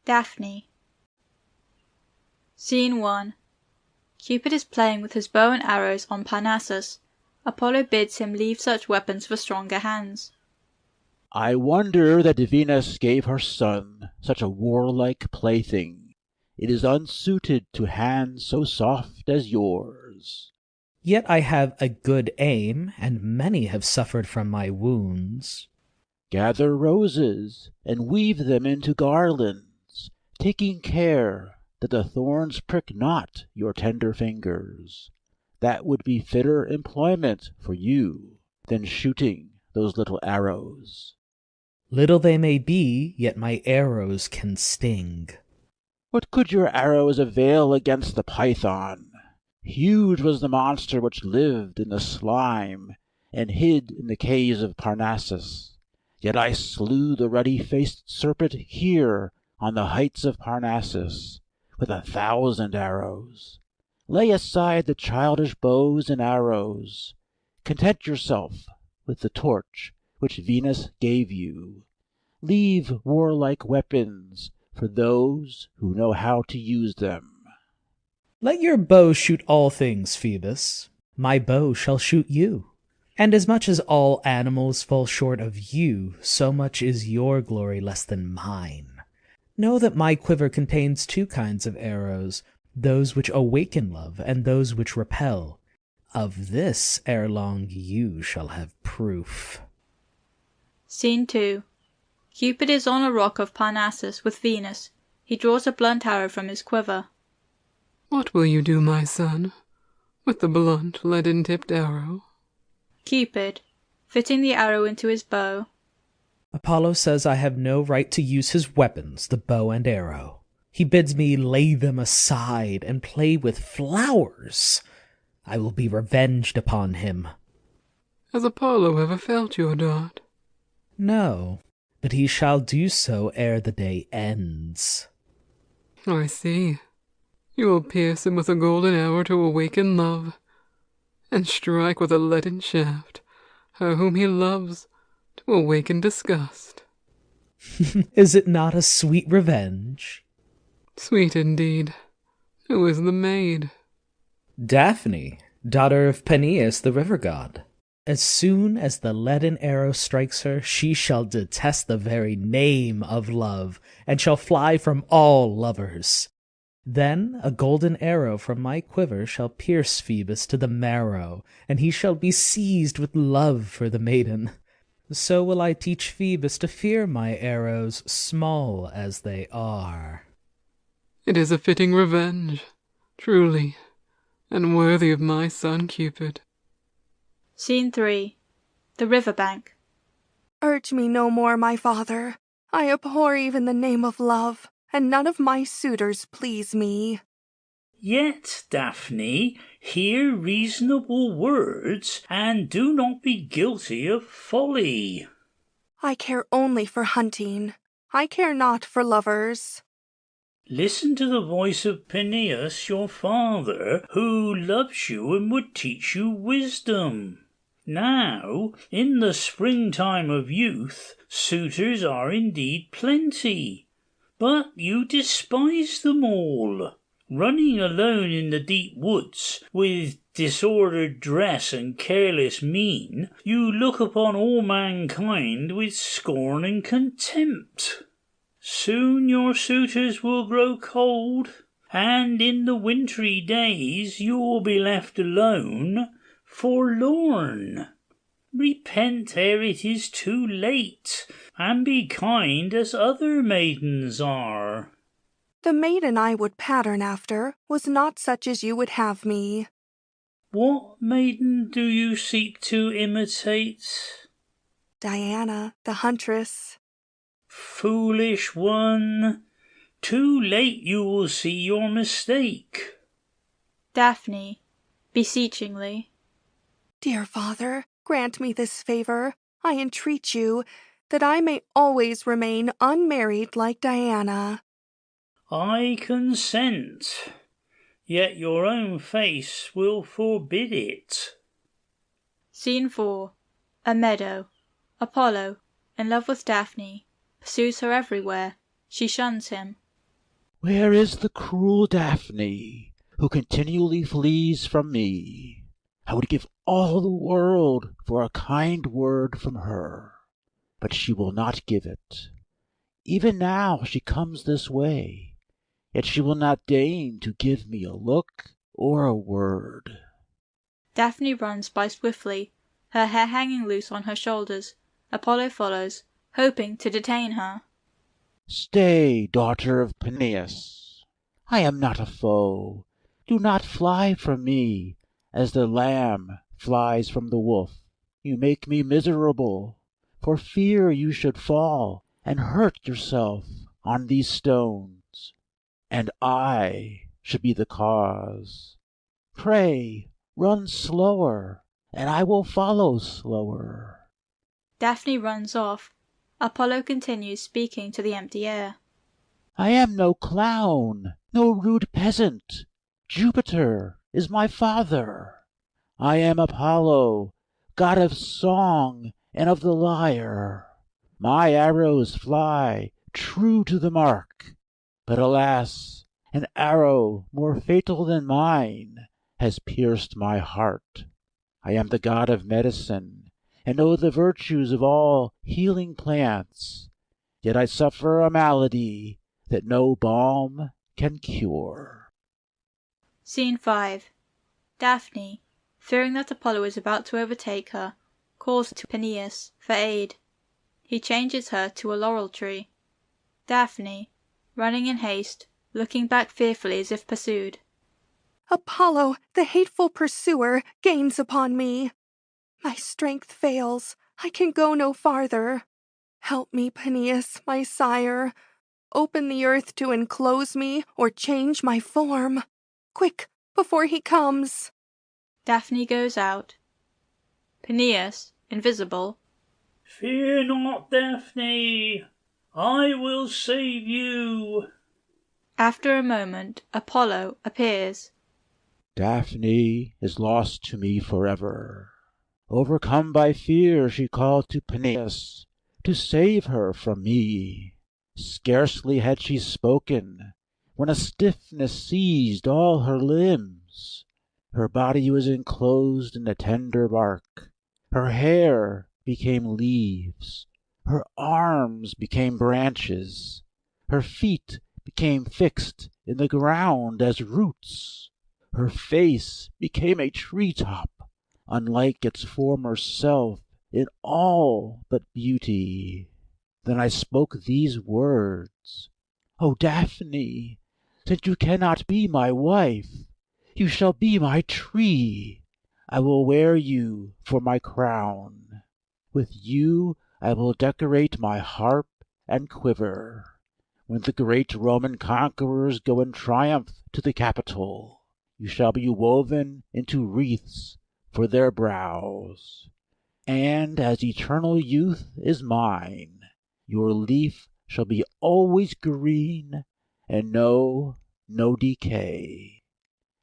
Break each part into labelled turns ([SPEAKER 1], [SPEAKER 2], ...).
[SPEAKER 1] Daphne. Scene 1. Cupid is playing with his bow and arrows on Parnassus. Apollo bids him leave such weapons for stronger hands.
[SPEAKER 2] I wonder that Venus gave her son such a warlike plaything. It is unsuited to hands so soft as yours.
[SPEAKER 3] Yet I have a good aim, and many have suffered from my wounds.
[SPEAKER 2] Gather roses, and weave them into garlands, taking care that the thorns prick not your tender fingers. That would be fitter employment for you than shooting those little arrows.
[SPEAKER 3] Little they may be, yet my arrows can sting.
[SPEAKER 2] What could your arrows avail against the python? Huge was the monster which lived in the slime and hid in the caves of Parnassus. Yet I slew the ruddy-faced serpent here on the heights of Parnassus with 1,000 arrows. Lay aside the childish bows and arrows. Content yourself with the torch which Venus gave you. Leave warlike weapons for those who know how to use them.
[SPEAKER 3] Let your bow shoot all things, Phoebus. My bow shall shoot you. And as much as all animals fall short of you, so much is your glory less than mine. Know that my quiver contains 2 kinds of arrows, those which awaken love and those which repel. Of this ere long you shall have proof.
[SPEAKER 1] Scene 2. Cupid is on a rock of Parnassus with Venus. He draws a blunt arrow from his quiver.
[SPEAKER 4] What will you do, my son, with the blunt, leaden-tipped arrow?
[SPEAKER 1] Cupid, fitting the arrow into his bow.
[SPEAKER 3] Apollo says I have no right to use his weapons, the bow and arrow. He bids me lay them aside and play with flowers. I will be revenged upon him.
[SPEAKER 4] Has Apollo ever felt your dart?
[SPEAKER 3] No, but he shall do so ere the day ends.
[SPEAKER 4] I see. You will pierce him with a golden arrow to awaken love, and strike with a leaden shaft her whom he loves to awaken disgust.
[SPEAKER 3] Is it not a sweet revenge?
[SPEAKER 4] Sweet indeed. Who is the maid?
[SPEAKER 3] Daphne, daughter of Peneus the river god. As soon as the leaden arrow strikes her, she shall detest the very name of love, and shall fly from all lovers. Then a golden arrow from my quiver shall pierce Phoebus to the marrow, and he shall be seized with love for the maiden. So will I teach Phoebus to fear my arrows, small as they are.
[SPEAKER 4] It is a fitting revenge, truly, and worthy of my son Cupid.
[SPEAKER 1] Scene 3. The river bank.
[SPEAKER 5] Urge me no more, my father. I abhor even the name of love, and none of my suitors please me.
[SPEAKER 6] Yet, Daphne, hear reasonable words, and do not be guilty of folly.
[SPEAKER 5] I care only for hunting. I care not for lovers.
[SPEAKER 6] Listen to the voice of Peneus, your father, who loves you and would teach you wisdom. Now, in the springtime of youth, suitors are indeed plenty, but you despise them all. Running alone in the deep woods, with disordered dress and careless mien, you look upon all mankind with scorn and contempt. Soon your suitors will grow cold, and in the wintry days you will be left alone, forlorn. Repent ere it is too late, and be kind as other maidens are.
[SPEAKER 5] The maiden I would pattern after was not such as you would have me.
[SPEAKER 6] What maiden do you seek to imitate?
[SPEAKER 5] Diana, the huntress.
[SPEAKER 6] Foolish one, too late you will see your mistake.
[SPEAKER 1] Daphne, beseechingly.
[SPEAKER 5] Dear father, grant me this favor, I entreat you, that I may always remain unmarried like Diana.
[SPEAKER 6] I consent, yet your own face will forbid it.
[SPEAKER 1] Scene 4. A meadow. Apollo, in love with Daphne, pursues her everywhere. She shuns him.
[SPEAKER 2] Where is the cruel Daphne, who continually flees from me? I would give all the world for a kind word from her, but she will not give it. Even now she comes this way, yet she will not deign to give me a look or a word.
[SPEAKER 1] Daphne runs by swiftly, her hair hanging loose on her shoulders. Apollo follows, hoping to detain her.
[SPEAKER 2] Stay, daughter of Peneus. I am not a foe. Do not fly from me, as the lamb flies from the wolf. You make me miserable, for fear you should fall and hurt yourself on these stones, and I should be the cause. Pray, run slower, and I will follow slower.
[SPEAKER 1] Daphne runs off. Apollo continues speaking to the empty air.
[SPEAKER 2] I am no clown, no rude peasant. Jupiter is my father. I am Apollo, god of song and of the lyre. My arrows fly true to the mark. But alas, an arrow more fatal than mine has pierced my heart. I am the god of medicine, and know the virtues of all healing plants. Yet I suffer a malady that no balm can cure.
[SPEAKER 1] Scene 5. Daphne, fearing that Apollo is about to overtake her, calls to Peneus for aid. He changes her to a laurel tree. Daphne, running in haste, looking back fearfully as if pursued.
[SPEAKER 5] Apollo, the hateful pursuer, gains upon me. My strength fails. I can go no farther. Help me, Peneus, my sire. Open the earth to enclose me, or change my form. Quick, before he comes.
[SPEAKER 1] Daphne goes out. Peneus, invisible.
[SPEAKER 6] Fear not, Daphne. I will save you.
[SPEAKER 1] After a moment, Apollo appears.
[SPEAKER 2] Daphne is lost to me forever. Overcome by fear, she called to Peneus to save her from me. Scarcely had she spoken, when a stiffness seized all her limbs. Her body was enclosed in the tender bark. Her hair became leaves. Her arms became branches. Her feet became fixed in the ground as roots. Her face became a treetop, unlike its former self in all but beauty. Then I spoke these words: O Daphne, since you cannot be my wife, you shall be my tree. I will wear you for my crown. With you I will decorate my harp and quiver. When the great Roman conquerors go in triumph to the Capitol, you shall be woven into wreaths for their brows. And as eternal youth is mine, your leaf shall be always green and know no decay.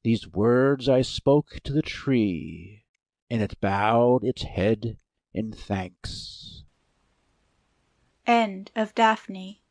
[SPEAKER 2] These words I spoke to the tree, and it bowed its head in thanks.
[SPEAKER 1] End of Daphne.